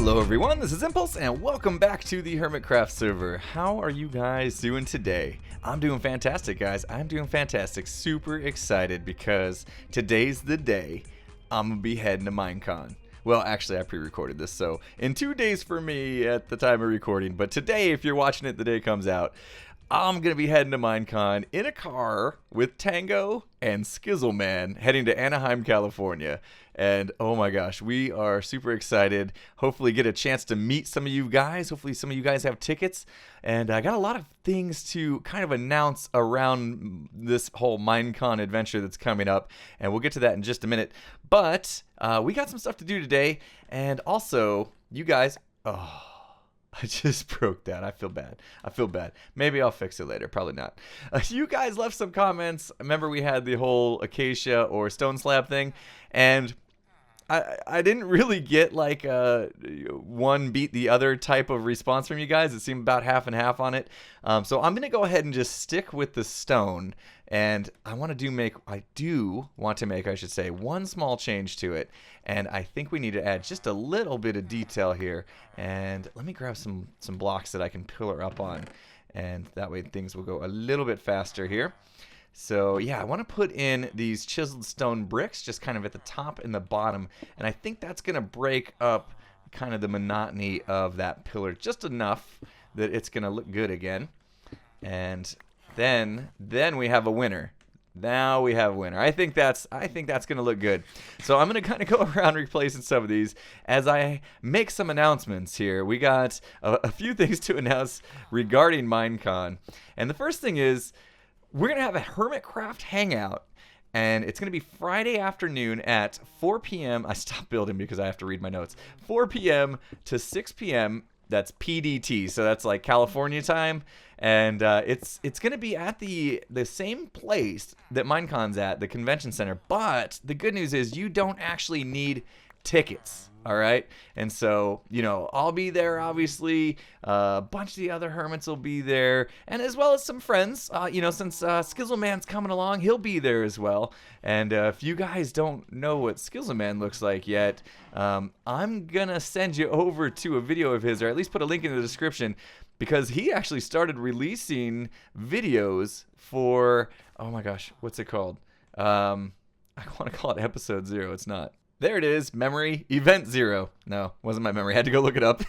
Hello everyone, this is Impulse and welcome back to the HermitCraft server. How are you guys doing today? I'm doing fantastic, guys. I'm doing fantastic. Super excited because today's the day I'm gonna be heading to Minecon. Well, actually I pre-recorded this, so in 2 days for me at the time of recording, but today, if you're watching it the day it comes out, I'm going to be heading to Minecon in a car with Tango and Skizzleman heading to Anaheim, California. And oh my gosh, we are super excited. Hopefully get a chance to meet some of you guys. Hopefully some of you guys have tickets. And I got a lot of things to kind of announce around this whole Minecon adventure that's coming up. And we'll get to that in just a minute. But we got some stuff to do today. And also, you guys... I just broke that. I feel bad. Maybe I'll fix it later. Probably not. You guys left some comments. Remember we had the whole acacia or stone slab thing, and I didn't really get like one beat the other type of response from you guys. It seemed about half and half on it. So I'm gonna go ahead and just stick with the stone, and I do want to make, I should say, one small change to it. And I think we need to add just a little bit of detail here. And let me grab some blocks that I can pillar up on, and that way things will go a little bit faster here. So yeah, I want to put in these chiseled stone bricks just kind of at the top and the bottom, and I think that's going to break up kind of the monotony of that pillar just enough that it's going to look good again. And then we have a winner. Now we have a winner. I think that's going to look good. So I'm going to kind of go around replacing some of these as I make some announcements here. We got a few things to announce regarding Minecon. And the first thing is we're going to have a HermitCraft hangout. And it's going to be Friday afternoon at 4 p.m. I stopped building because I have to read my notes. 4 p.m. to 6 p.m. That's PDT, so that's like California time, and it's going to be at the same place that Minecon's at, the convention center. But the good news is you don't actually need tickets. All right, and so I'll be there. Obviously, a bunch of the other hermits will be there, and as well as some friends. Since Skizzleman's coming along, he'll be there as well. And if you guys don't know what Skizzleman looks like yet, I'm gonna send you over to a video of his, or at least put a link in the description, because he actually started releasing videos for, oh my gosh, what's it called? I want to call it episode 0. It's not. There it is, memory, Event 0. No, wasn't my memory. I had to go look it up.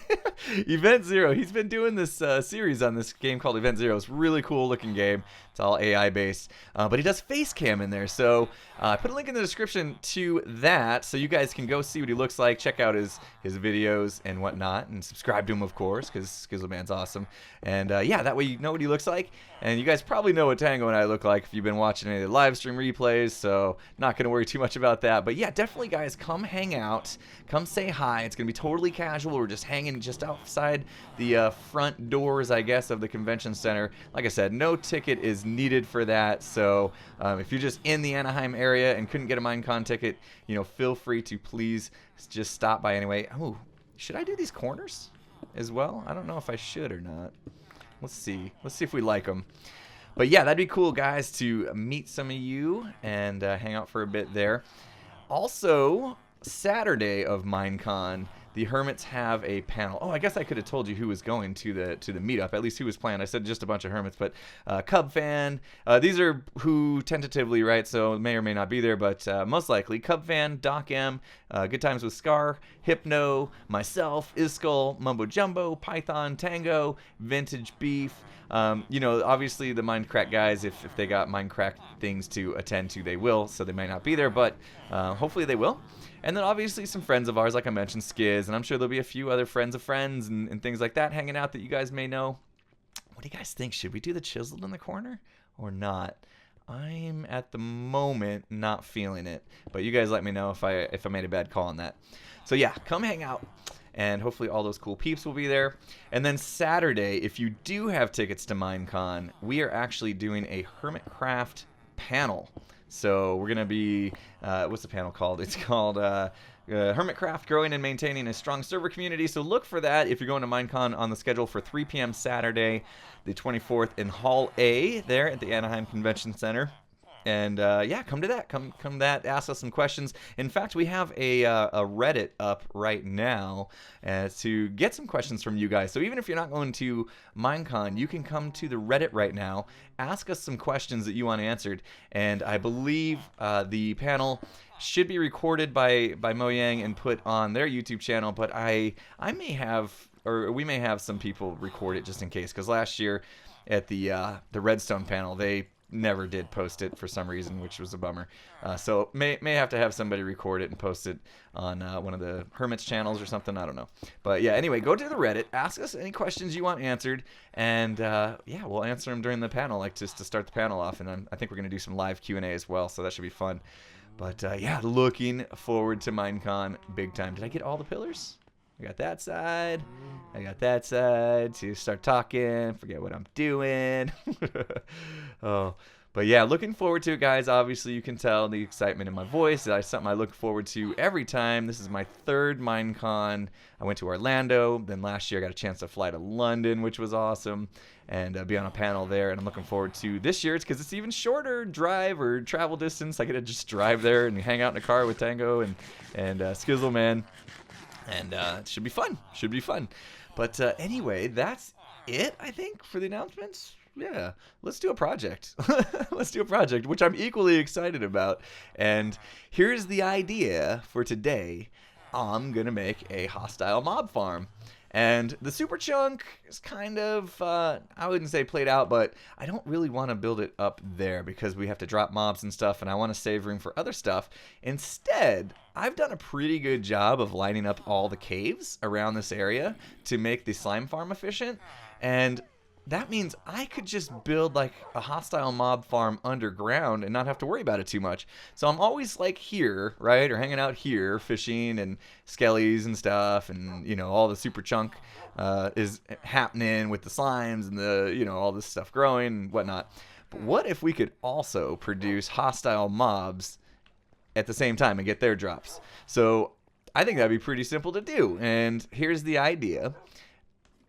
Event 0. He's been doing this series on this game called Event 0. It's a really cool looking game. It's all AI based. But he does face cam in there. So I put a link in the description to that so you guys can go see what he looks like. Check out his videos and whatnot. And subscribe to him, of course, because Skizzleman's awesome. And yeah, that way you know what he looks like. And you guys probably know what Tango and I look like if you've been watching any of the live stream replays. So not going to worry too much about that. But yeah, definitely, guys, come hang out. Come say hi. It's going to be totally casual. We're just hanging just outside the front doors, I guess, of the convention center. Like I said, no ticket is needed for that. So if you're just in the Anaheim area and couldn't get a Minecon ticket, feel free to please just stop by anyway. Oh, should I do these corners as well? I don't know if I should or not. Let's see. Let's see if we like them. But yeah, that'd be cool, guys, to meet some of you and hang out for a bit there. Also, Saturday of Minecon, the Hermits have a panel. Oh, I guess I could have told you who was going to the meetup, at least who was playing. I said just a bunch of Hermits, but Cub Fan. These are who tentatively, right? So may or may not be there, but most likely Cub Fan, Doc M, Good Times with Scar, Hypno, myself, Iskul, Mumbo Jumbo, Python, Tango, Vintage Beef. Obviously the Minecraft guys, if they got Minecraft things to attend to, they will, so they might not be there, but hopefully they will. And then obviously some friends of ours, like I mentioned, Skiz, and I'm sure there'll be a few other friends of friends and things like that hanging out that you guys may know. What do you guys think? Should we do the chiseled in the corner or not? I'm at the moment not feeling it, but you guys let me know if I made a bad call on that. So yeah, come hang out. And hopefully all those cool peeps will be there. And then Saturday, if you do have tickets to Minecon, we are actually doing a HermitCraft panel. So we're going to be, what's the panel called? It's called HermitCraft, Growing and Maintaining a Strong Server Community. So look for that if you're going to Minecon on the schedule for 3 p.m. Saturday, the 24th in Hall A there at the Anaheim Convention Center. And yeah, come to that. Come to that. Ask us some questions. In fact, we have a Reddit up right now to get some questions from you guys. So even if you're not going to Minecon, you can come to the Reddit right now. Ask us some questions that you want answered. And I believe the panel should be recorded by Mojang and put on their YouTube channel. But I may have, or we may have some people record it just in case. Because last year at the Redstone panel, they never did post it for some reason, which was a bummer. So may have to have somebody record it and post it on one of the Hermits channels or something. I don't know. But yeah, anyway, go to the Reddit, ask us any questions you want answered, and yeah, we'll answer them during the panel, like just to start the panel off. And I think we're gonna do some live Q&A as well, so that should be fun. But yeah, looking forward to Minecon big time. Did I get all the pillars? I got that side. I got that side to start talking. Forget what I'm doing. Oh, but yeah, looking forward to it, guys. Obviously, you can tell the excitement in my voice. That's something I look forward to every time. This is my third Minecon. I went to Orlando. Then last year, I got a chance to fly to London, which was awesome, and be on a panel there. And I'm looking forward to this year. It's because it's even shorter drive or travel distance. I get to just drive there and hang out in a car with Tango and Skizzleman. And it should be fun. Should be fun. But anyway, that's it, I think, for the announcements. Yeah, let's do a project. Let's do a project, which I'm equally excited about. And here's the idea for today. I'm going to make a hostile mob farm. And the super chunk is kind of, I wouldn't say played out, but I don't really want to build it up there because we have to drop mobs and stuff, and I want to save room for other stuff. Instead, I've done a pretty good job of lining up all the caves around this area to make the slime farm efficient. And that means I could just build like a hostile mob farm underground and not have to worry about it too much. So I'm always like here, right? Or hanging out here, fishing and skellies and stuff. And, you know, all the super chunk is happening with the slimes and the, you know, all this stuff growing and whatnot. But what if we could also produce hostile mobs at the same time and get their drops? So I think that'd be pretty simple to do. And here's the idea.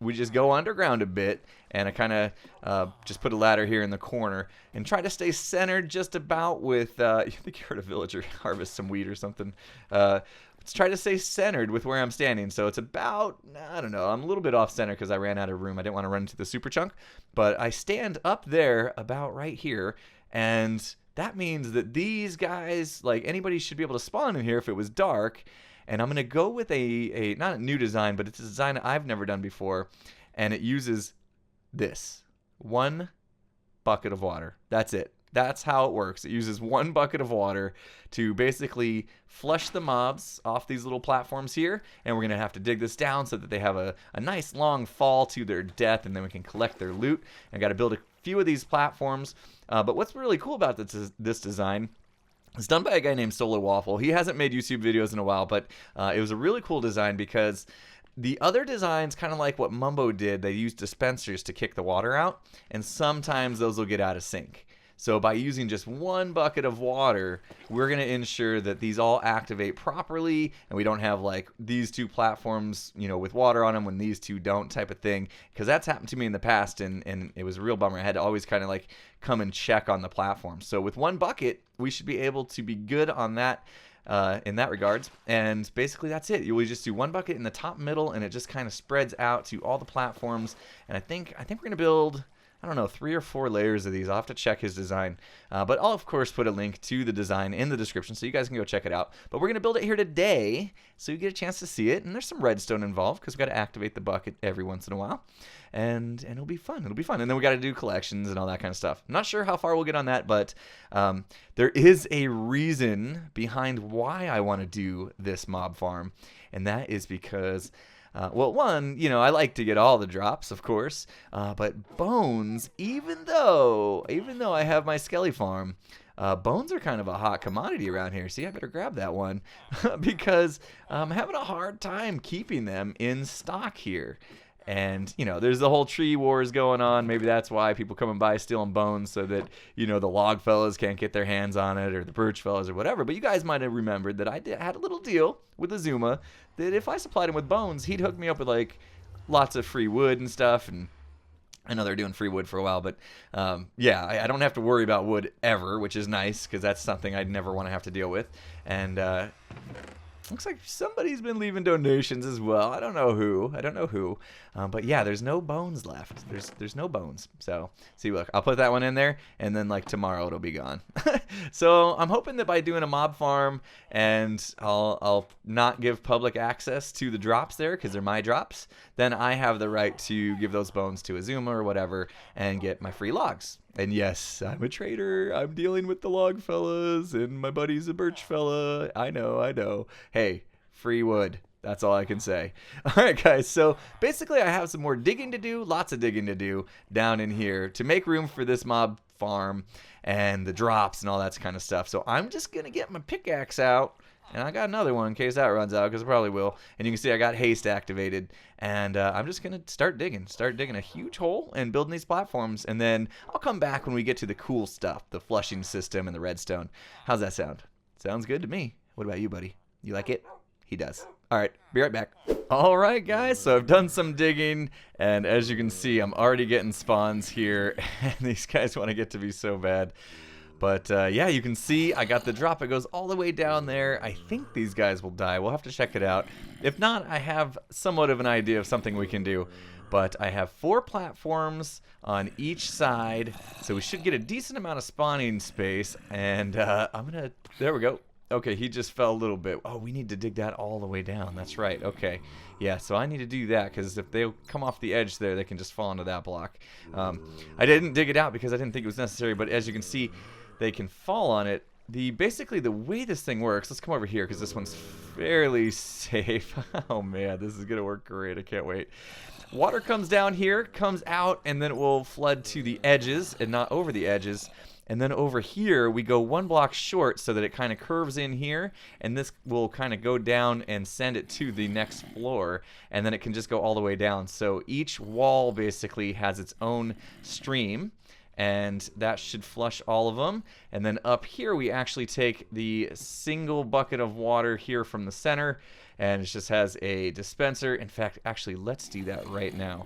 We just go underground a bit, and I kind of just put a ladder here in the corner and try to stay centered just about with, you think you heard a villager harvest some wheat or something. Let's try to stay centered with where I'm standing. So it's about, I don't know, I'm a little bit off center because I ran out of room. I didn't want to run into the super chunk, but I stand up there about right here, and that means that these guys, like anybody should be able to spawn in here if it was dark. And I'm going to go with a not a new design, but it's a design I've never done before. And it uses this. 1 bucket of water. That's it. That's how it works. It uses 1 bucket of water to basically flush the mobs off these little platforms here. And we're going to have to dig this down so that they have a nice long fall to their death. And then we can collect their loot. I got to build a few of these platforms. But what's really cool about this design, it's done by a guy named Waffle. He hasn't made YouTube videos in a while, but it was a really cool design because the other designs, kind of like what Mumbo did, they use dispensers to kick the water out, and sometimes those will get out of sync. So by using just 1 bucket of water, we're going to ensure that these all activate properly, and we don't have like these 2 platforms, you know, with water on them when these 2 don't, type of thing. Because that's happened to me in the past, and it was a real bummer. I had to always kind of like come and check on the platform. So with 1 bucket, we should be able to be good on that in that regards. And basically that's it. You just do 1 bucket in the top middle, and it just kind of spreads out to all the platforms. And I think we're going to build, I don't know, 3 or 4 layers of these. I'll have to check his design. But I'll, of course, put a link to the design in the description so you guys can go check it out. But we're going to build it here today so you get a chance to see it. And there's some redstone involved because we've got to activate the bucket every once in a while. And it'll be fun. It'll be fun. And then we got to do collections and all that kind of stuff. I'm not sure how far we'll get on that, but there is a reason behind why I want to do this mob farm. And that is because well, one, you know, I like to get all the drops, of course, but bones, even though I have my skelly farm, bones are kind of a hot commodity around here. See, I better grab that one because I'm having a hard time keeping them in stock here. And, you know, there's the whole tree wars going on. Maybe that's why people coming by stealing bones so that, you know, the log fellas can't get their hands on it, or the birch fellas or whatever. But you guys might have remembered that I had a little deal with the Zuma that if I supplied him with bones, he'd hook me up with, like, lots of free wood and stuff. And I know they're doing free wood for a while, but yeah, I don't have to worry about wood ever, which is nice because that's something I'd never want to have to deal with. And looks like somebody's been leaving donations as well. I don't know who. But yeah, there's no bones left. There's no bones. So see, look, I'll put that one in there, and then like tomorrow it'll be gone. So I'm hoping that by doing a mob farm, and I'll not give public access to the drops there because they're my drops, then I have the right to give those bones to Azuma or whatever and get my free logs. And yes, I'm a trader. I'm dealing with the log fellas, and my buddy's a birch fella. I know. Hey, free wood. That's all I can say. All right, guys. So basically, I have some more digging to do, lots of digging to do down in here to make room for this mob farm and the drops and all that kind of stuff. So I'm just going to get my pickaxe out. And I got another one in case that runs out, because it probably will. And you can see I got haste activated. And I'm just going to start digging a huge hole and building these platforms. And then I'll come back when we get to the cool stuff, the flushing system and the redstone. How's that sound? Sounds good to me. What about you, buddy? You like it? He does. All right, be right back. All right, guys, so I've done some digging. And as you can see, I'm already getting spawns here. And these guys want to get to be so bad. But yeah, you can see I got the drop. It goes all the way down there. I think these guys will die. We'll have to check it out. If not, I have somewhat of an idea of something we can do. But I have 4 platforms on each side, so we should get a decent amount of spawning space. And there we go. Okay, he just fell a little bit. Oh, we need to dig that all the way down. That's right. Okay. Yeah, so I need to do that because if they come off the edge there, they can just fall into that block. I didn't dig it out because I didn't think it was necessary, but as you can see, they can fall on it. Basically the way this thing works, let's come over here because this one's fairly safe. Oh man, this is gonna work great. I can't wait. Water comes down here, comes out, and then it will flood to the edges and not over the edges. And then over here we go 1 block short so that it kind of curves in here, and this will kind of go down and send it to the next floor, and then it can just go all the way down. So each wall basically has its own stream, and that should flush all of them. And then up here we actually take the single bucket of water here from the center, and it just has a dispenser. In fact, actually, let's do that right now.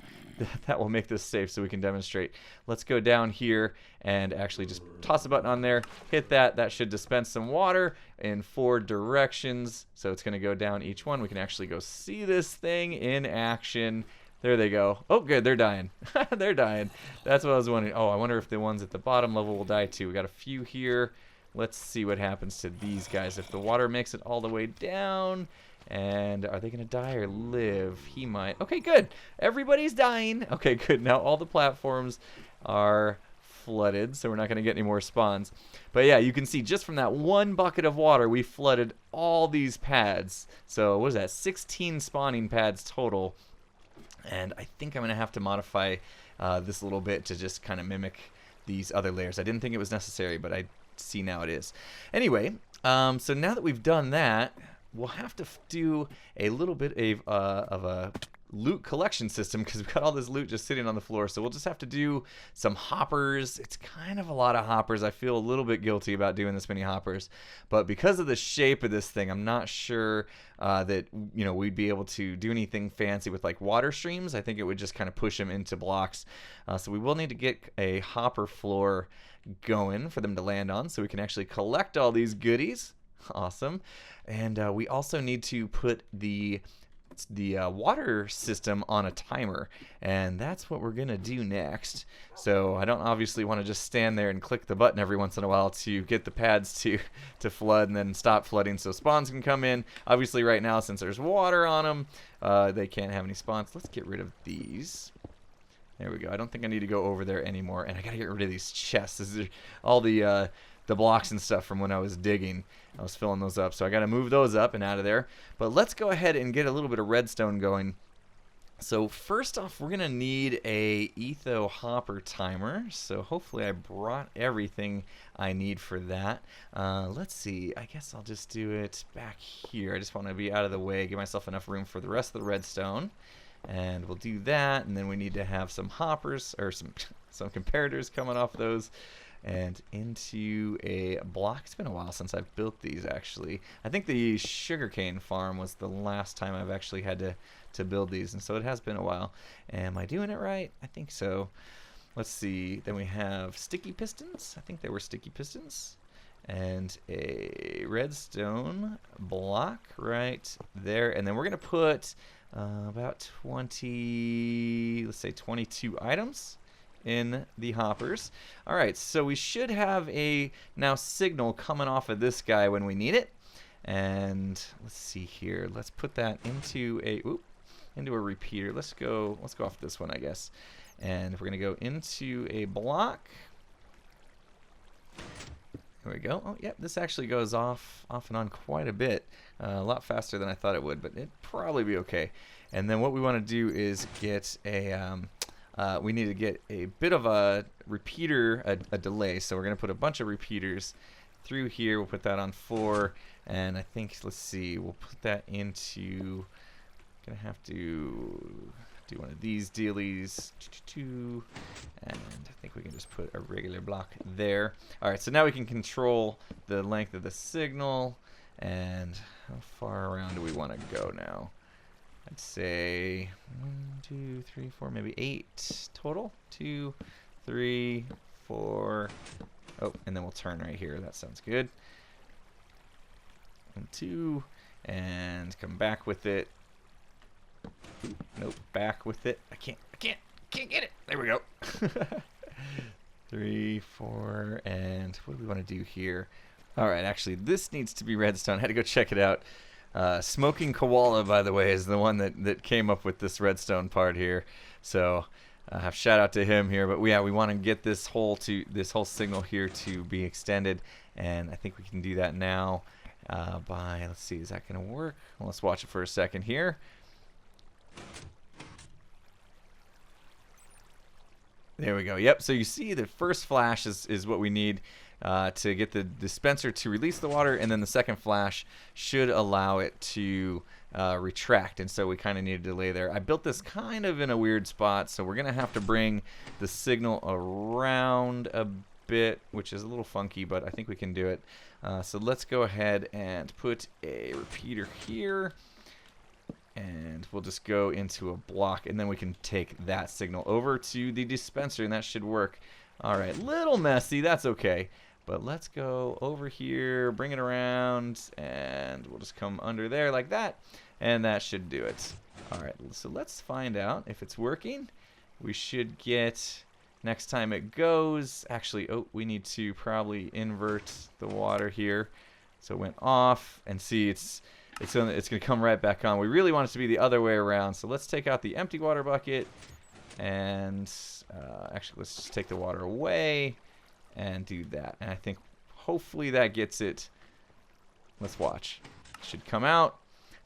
That will make this safe so we can demonstrate. Let's go down here and actually just toss a button on there, hit that. That should dispense some water in 4 directions. So it's going to go down each one. We can actually go see this thing in action. There they go. Oh, good. They're dying. They're dying. That's what I was wondering. Oh, I wonder if the ones at the bottom level will die too. We got a few here. Let's see what happens to these guys. If the water makes it all the way down, and are they going to die or live? He might. Okay, good. Everybody's dying. Okay, good. Now all the platforms are flooded, so we're not going to get any more spawns. But yeah, you can see just from that 1 bucket of water, we flooded all these pads. So what is that? 16 spawning pads total. And I think I'm going to have to modify this a little bit to just kind of mimic these other layers. I didn't think it was necessary, but I see now it is. Anyway, so now that we've done that, we'll have to do a little bit of a loot collection system because we've got all this loot just sitting on the floor. So we'll just have to do some hoppers. It's kind of a lot of hoppers. I feel a little bit guilty about doing this many hoppers, but because of the shape of this thing, I'm not sure that we'd be able to do anything fancy with like water streams. I think it would just kind of push them into blocks. So we will need to get a hopper floor going for them to land on so we can actually collect all these goodies. Awesome. And we also need to put the water system on a timer, and that's what we're gonna do next. So I don't obviously want to just stand there and click the button every once in a while to get the pads to flood and then stop flooding so spawns can come in. Obviously right now, since there's water on them, they can't have any spawns. Let's get rid of these. There we go. I don't think I need to go over there anymore, and I gotta get rid of these chests. This is all the blocks and stuff from when I was digging. I was filling those up, so I got to move those up and out of there. But let's go ahead and get a little bit of redstone going. So first off, we're going to need a etho hopper timer. So hopefully I brought everything I need for that. Let's see. I guess I'll just do it back here. I just want to be out of the way, give myself enough room for the rest of the redstone. And we'll do that, and then we need to have some hoppers, or some comparators coming off those. and into a block. It's been a while since I've built these, actually. I think the sugarcane farm was the last time I've actually had to build these, and so it has been a while. Am I doing it right? I think so. Let's see. Then we have sticky pistons. I think they were sticky pistons. And a redstone block right there. And then we're going to put about 20, let's say 22 items in the hoppers. All right, so we should have a now signal coming off of this guy when we need it. And let's see here. Let's put that into a repeater. Let's go off this one, I guess. And we're going to go into a block. There we go. Oh, yep, this actually goes off and on quite a bit. A lot faster than I thought it would, but it'd probably be okay. And then what we want to do is get a, we need to get a bit of a repeater, a delay. So we're going to put a bunch of repeaters through here. We'll put that on 4. And I think, let's see, we'll put that into, going to have to do one of these dealies, and I think we can just put a regular block there. All right, so now we can control the length of the signal, and how far around do we want to go now? I'd say 1, 2, 3, 4, maybe 8 total. 2, 3, 4. Oh, and then we'll turn right here. That sounds good. 1, 2, and come back with it. Nope, back with it. I can't get it. There we go. 3, 4, and what do we want to do here? All right, actually, this needs to be redstone. I had to go check it out. Smoking Koala, by the way, is the one that came up with this redstone part here. So, shout out to him here. But yeah, we want to get this whole signal here to be extended, and I think we can do that now by, let's see, is that going to work? Well, let's watch it for a second here. There we go. Yep, so you see the first flash is what we need to get the dispenser to release the water, and then the second flash should allow it to retract, and so we kind of need a delay there. I built this kind of in a weird spot, so we're going to have to bring the signal around a bit, which is a little funky, but I think we can do it. So let's go ahead and put a repeater here. And we'll just go into a block, and then we can take that signal over to the dispenser, and that should work. All right, little messy, that's okay. But let's go over here, bring it around, and we'll just come under there like that, and that should do it. All right, so let's find out if it's working. We should get, next time it goes, actually, oh, we need to probably invert the water here. So it went off, and see, it's going to come right back on. We really want it to be the other way around. So let's take out the empty water bucket, and actually let's just take the water away and do that. And I think hopefully that gets it. Let's watch. It should come out.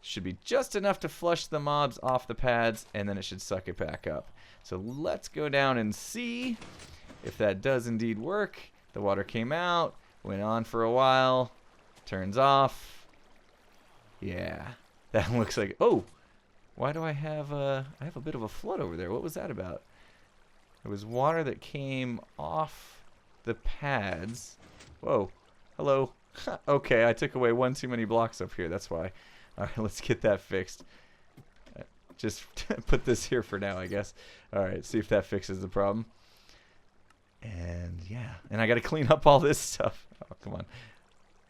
Should be just enough to flush the mobs off the pads, and then it should suck it back up. So let's go down and see if that does indeed work. The water came out, went on for a while, turns off. Yeah, that looks like, oh, why do I have a bit of a flood over there? What was that about? It was water that came off the pads. Whoa, hello. Okay, I took away one too many blocks up here, that's why. All right, let's get that fixed. Just put this here for now, I guess. All right, see if that fixes the problem. And yeah, and I got to clean up all this stuff. Oh, come on.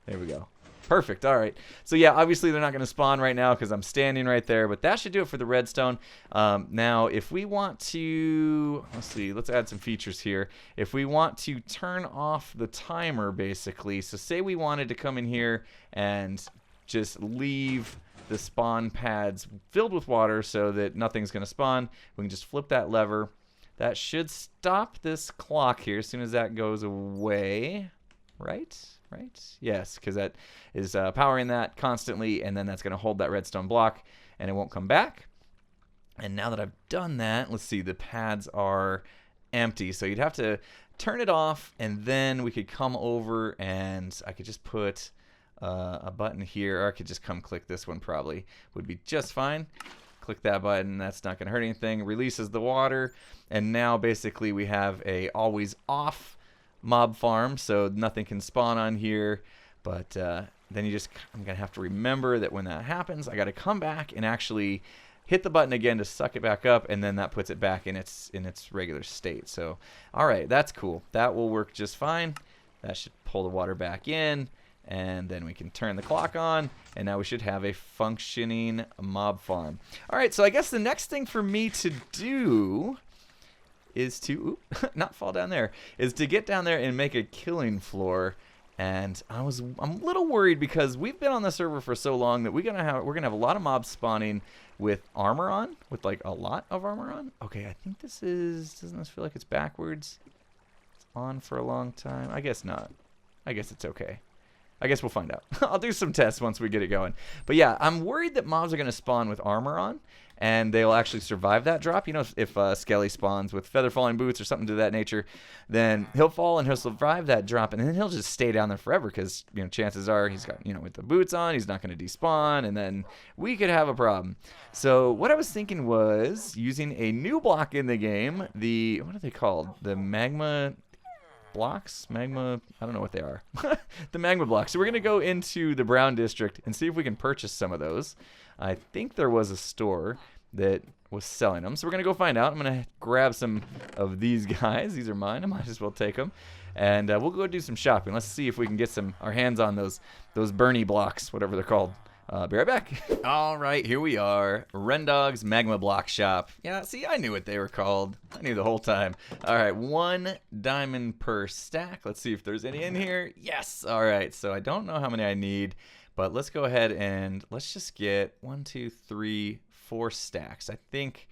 There we go. Perfect. All right. So yeah, obviously they're not going to spawn right now because I'm standing right there, but that should do it for the redstone. Now, if we want to, let's see, let's add some features here. If we want to turn off the timer, basically, so say we wanted to come in here and just leave the spawn pads filled with water so that nothing's going to spawn, we can just flip that lever. That should stop this clock here as soon as that goes away, right? Right? Yes, because that is powering that constantly, and then that's going to hold that redstone block, and it won't come back. And now that I've done that, let's see, the pads are empty. So you'd have to turn it off, and then we could come over, and I could just put a button here, or I could just come click this one probably. Would be just fine. Click that button. That's not going to hurt anything. Releases the water, and now basically we have a always off mob farm, so nothing can spawn on here. But then I'm gonna have to remember that when that happens, I gotta come back and actually hit the button again to suck it back up, and then that puts it back in its regular state. So, all right, that's cool. That will work just fine. That should pull the water back in, and then we can turn the clock on, and now we should have a functioning mob farm. All right, so I guess the next thing for me to do is to not fall down there, is to get down there and make a killing floor. And I'm a little worried because we've been on the server for so long that we're gonna have a lot of mobs spawning with armor on, with like a lot of armor on. Okay, I think doesn't this feel like it's backwards? It's on for a long time. I guess not. I guess it's okay. I guess we'll find out. I'll do some tests once we get it going. But yeah, I'm worried that mobs are gonna spawn with armor on, and they'll actually survive that drop. You know, if Skelly spawns with feather falling boots or something to that nature, then he'll fall and he'll survive that drop, and then he'll just stay down there forever because, you know, chances are he's got, you know, with the boots on, he's not going to despawn, and then we could have a problem. So what I was thinking was using a new block in the game, what are they called? The Magma Blocks? I don't know what they are. The Magma Blocks. So we're going to go into the Brown District and see if we can purchase some of those. I think there was a store that was selling them, so we're going to go find out. I'm going to grab some of these guys. These are mine. I might as well take them. And we'll go do some shopping. Let's see if we can get our hands on those Bernie blocks, whatever they're called. Be right back. All right, here we are. Rendog's Magma Block Shop. Yeah, see, I knew what they were called. I knew the whole time. All right, 1 diamond per stack. Let's see if there's any in here. Yes. All right, so I don't know how many I need, but let's go ahead and let's just get 1, 2, 3, 4 stacks. I think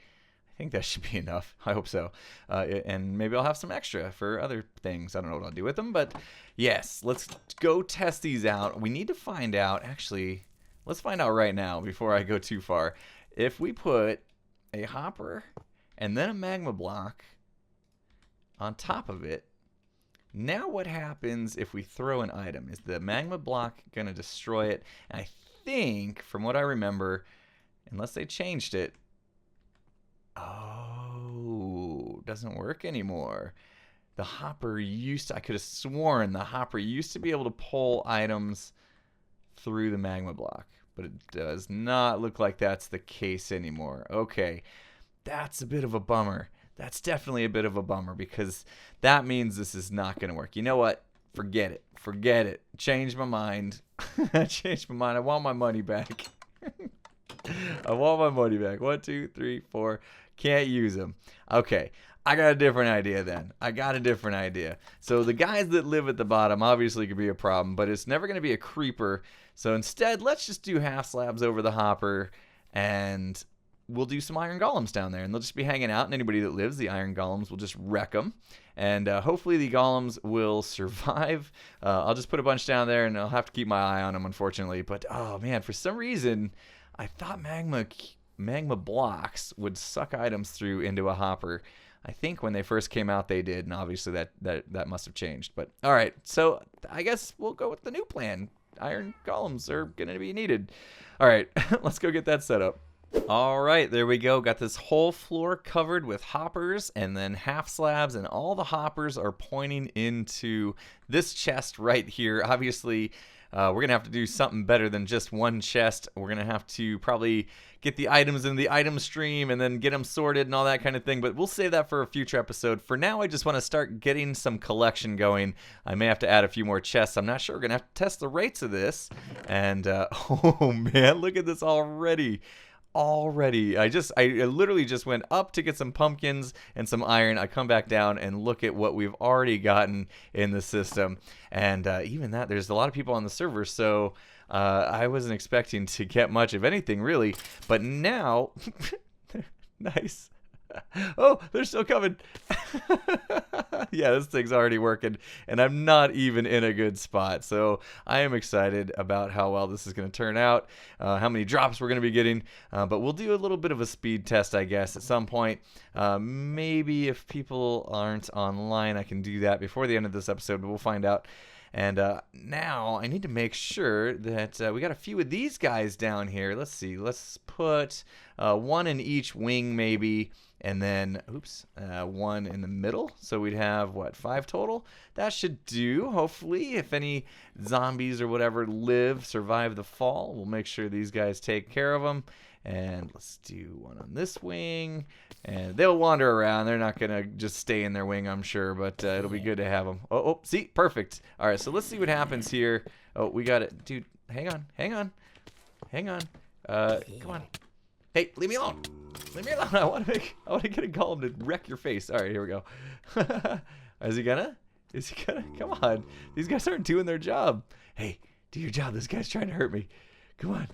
that should be enough. I hope so. And maybe I'll have some extra for other things. I don't know what I'll do with them, but yes, let's go test these out. We need to find out, actually, let's find out right now before I go too far. If we put a hopper and then a magma block on top of it, now what happens if we throw an item? Is the magma block going to destroy it? And I think, from what I remember, unless they changed it, doesn't work anymore. The hopper I could have sworn the hopper used to be able to pull items through the magma block, but it does not look like that's the case anymore. Okay, that's a bit of a bummer. That's definitely a bit of a bummer because that means this is not going to work. You know what? Forget it. Forget it. Change my mind. Change my mind. I want my money back. I want my money back. 1, 2, 3, 4. Can't use them. Okay. I got a different idea then. I got a different idea. So the guys that live at the bottom obviously could be a problem, but it's never going to be a creeper. So instead, let's just do half slabs over the hopper, and we'll do some iron golems down there, and they'll just be hanging out, and anybody that lives, the iron golems will just wreck them. And hopefully the golems will survive. I'll just put a bunch down there, and I'll have to keep my eye on them, unfortunately. But, oh, man, for some reason, I thought magma blocks would suck items through into a hopper. I think when they first came out, they did, and obviously that must have changed. But, all right, so I guess we'll go with the new plan. Iron golems are going to be needed. All right, let's go get that set up. All right, there we go. Got this whole floor covered with hoppers and then half slabs, and all the hoppers are pointing into this chest right here. Obviously, we're going to have to do something better than just one chest. We're going to have to probably get the items in the item stream and then get them sorted and all that kind of thing, but we'll save that for a future episode. For now, I just want to start getting some collection going. I may have to add a few more chests. I'm not sure. We're going to have to test the rates of this. And, oh man, look at this already. I literally just went up to get some pumpkins and some iron. I come back down and look at what we've already gotten in the system. And even that, there's a lot of people on the server, so I wasn't expecting to get much of anything, really. But now, nice. Oh, they're still coming. Yeah, this thing's already working, and I'm not even in a good spot. So I am excited about how well this is going to turn out, how many drops we're going to be getting. But we'll do a little bit of a speed test, I guess, at some point. Maybe if people aren't online, I can do that before the end of this episode, but we'll find out. And now I need to make sure that we got a few of these guys down here. Let's see. Let's put one in each wing maybe, and then, oops, one in the middle. So we'd have, what, 5 total? That should do, hopefully. If any zombies or whatever survive the fall, we'll make sure these guys take care of them. And let's do one on this wing. And they'll wander around. They're not going to just stay in their wing, I'm sure. But it'll be good to have them. Oh, see? Perfect. All right, so let's see what happens here. Oh, we got it. Dude, hang on. Come on. Hey, leave me alone. Leave me alone. I want to get a golem to wreck your face. All right, here we go. Is he gonna? Come on. These guys aren't doing their job. Hey, do your job. This guy's trying to hurt me. Come on.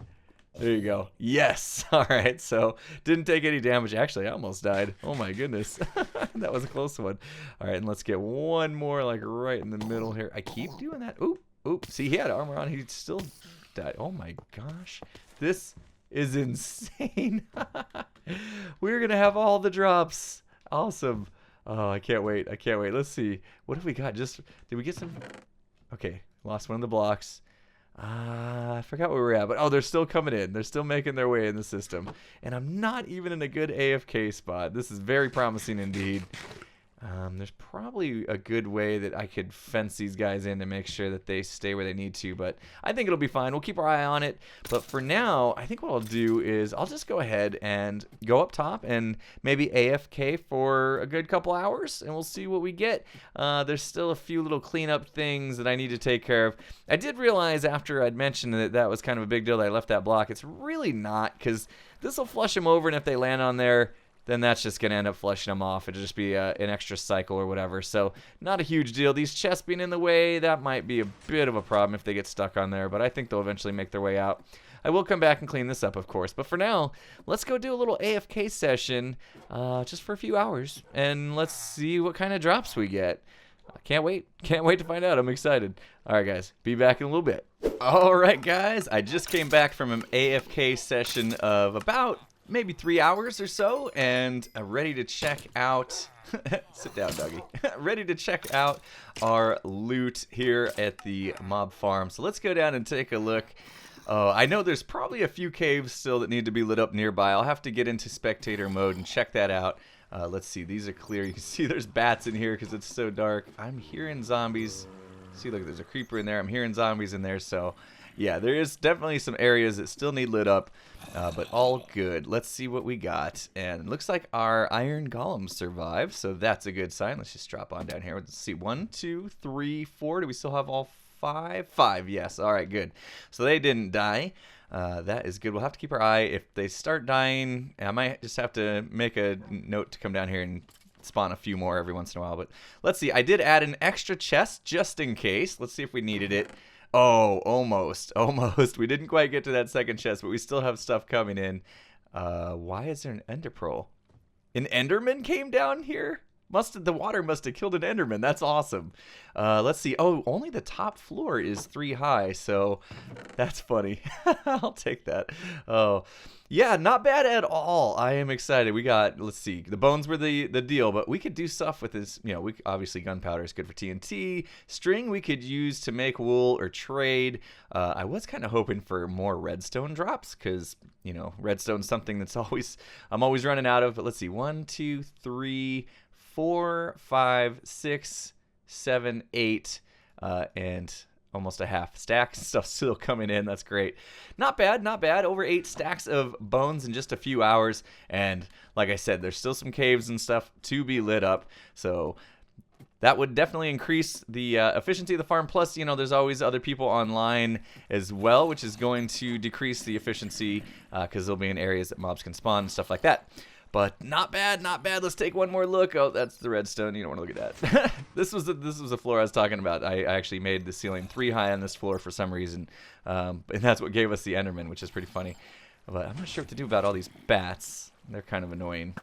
There you go. Yes. All right. So didn't take any damage. Actually, I almost died. Oh my goodness. That was a close one. All right, and let's get one more like right in the middle here. I keep doing that. Oop. See, he had armor on. He still died. Oh my gosh. This is insane. We're gonna have all the drops. Awesome. Oh, I can't wait. Let's see. What have we got? Did we get some? Okay, lost one of the blocks. I forgot where we're at, but they're still coming in. They're still making their way in the system. And I'm not even in a good AFK spot. This is very promising indeed. There's probably a good way that I could fence these guys in to make sure that they stay where they need to, but I think it'll be fine. We'll keep our eye on it. But for now, I think what I'll do is I'll just go ahead and go up top and maybe AFK for a good couple hours, and we'll see what we get. There's still a few little cleanup things that I need to take care of. I did realize after I'd mentioned that was kind of a big deal that I left that block. It's really not, because this will flush them over, and if they land on there, then that's just going to end up flushing them off. It'll just be an extra cycle or whatever. So not a huge deal. These chests being in the way, that might be a bit of a problem if they get stuck on there, but I think they'll eventually make their way out. I will come back and clean this up, of course. But for now, let's go do a little AFK session just for a few hours, and let's see what kind of drops we get. Can't wait to find out. I'm excited. All right, guys, be back in a little bit. All right, guys, I just came back from an AFK session of about maybe 3 hours or so, and ready to check out sit down, doggy. Ready to check out our loot here at the mob farm. So let's go down and take a look. I know there's probably a few caves still that need to be lit up nearby. I'll have to get into spectator mode and check that out. Let's see, these are clear. You can see there's bats in here because it's so dark. I'm hearing zombies. See, look, there's a creeper in there. I'm hearing zombies in there, so yeah, there is definitely some areas that still need lit up, but all good. Let's see what we got. And it looks like our iron golems survived, so that's a good sign. Let's just drop on down here. Let's see, 1, 2, 3, 4. Do we still have all 5? 5, yes. All right, good. So they didn't die. That is good. We'll have to keep our eye. If they start dying, I might just have to make a note to come down here and spawn a few more every once in a while. But let's see. I did add an extra chest just in case. Let's see if we needed it. Oh, almost. We didn't quite get to that second chest, but we still have stuff coming in. Why is there an ender pearl? An enderman came down here? The water must have killed an enderman. That's awesome. Let's see. Oh, only the top floor is 3 high, so that's funny. I'll take that. Oh, yeah, not bad at all. I am excited. We got, let's see, the bones were the deal, but we could do stuff with this. You know, obviously gunpowder is good for TNT. String we could use to make wool or trade. I was kind of hoping for more redstone drops because, you know, redstone's something that's I'm always running out of. But let's see, 1, 2, 3, 4, 5, 6, 7, 8, and almost a half stack. Stuff still coming in. That's great. Not bad. Over 8 stacks of bones in just a few hours. And like I said, there's still some caves and stuff to be lit up. So that would definitely increase the efficiency of the farm. Plus, you know, there's always other people online as well, which is going to decrease the efficiency because they'll be in areas that mobs can spawn and stuff like that. But not bad. Let's take one more look. Oh, that's the redstone. You don't want to look at that. This was the floor I was talking about. I actually made the ceiling 3 high on this floor for some reason. And that's what gave us the enderman, which is pretty funny. But I'm not sure what to do about all these bats. They're kind of annoying.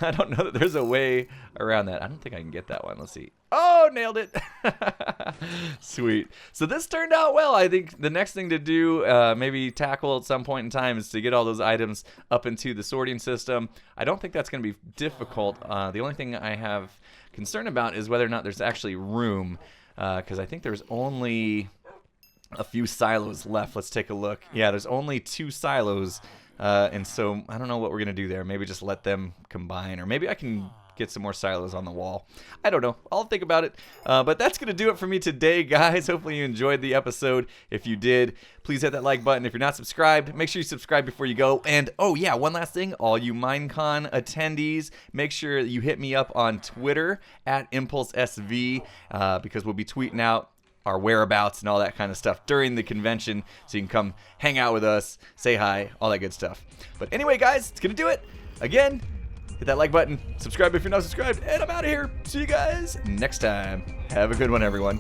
I don't know that there's a way around that. I don't think I can get that one. Let's see. Oh, nailed it. Sweet. So this turned out well. I think the next thing to do, maybe tackle at some point in time, is to get all those items up into the sorting system. I don't think that's going to be difficult. The only thing I have concern about is whether or not there's actually room, because I think there's only a few silos left. Let's take a look. Yeah, there's only 2 silos And so I don't know what we're going to do there. Maybe just let them combine, or maybe I can get some more silos on the wall. I don't know. I'll think about it. But that's going to do it for me today, guys. Hopefully you enjoyed the episode. If you did, please hit that like button. If you're not subscribed, make sure you subscribe before you go. And, oh yeah, one last thing. All you Minecon attendees, make sure you hit me up on Twitter at ImpulseSV because we'll be tweeting out our whereabouts and all that kind of stuff during the convention, so you can come hang out with us, say hi, all that good stuff. But anyway, guys, it's going to do it. Again, hit that like button, subscribe if you're not subscribed, and I'm out of here. See you guys next time. Have a good one, everyone.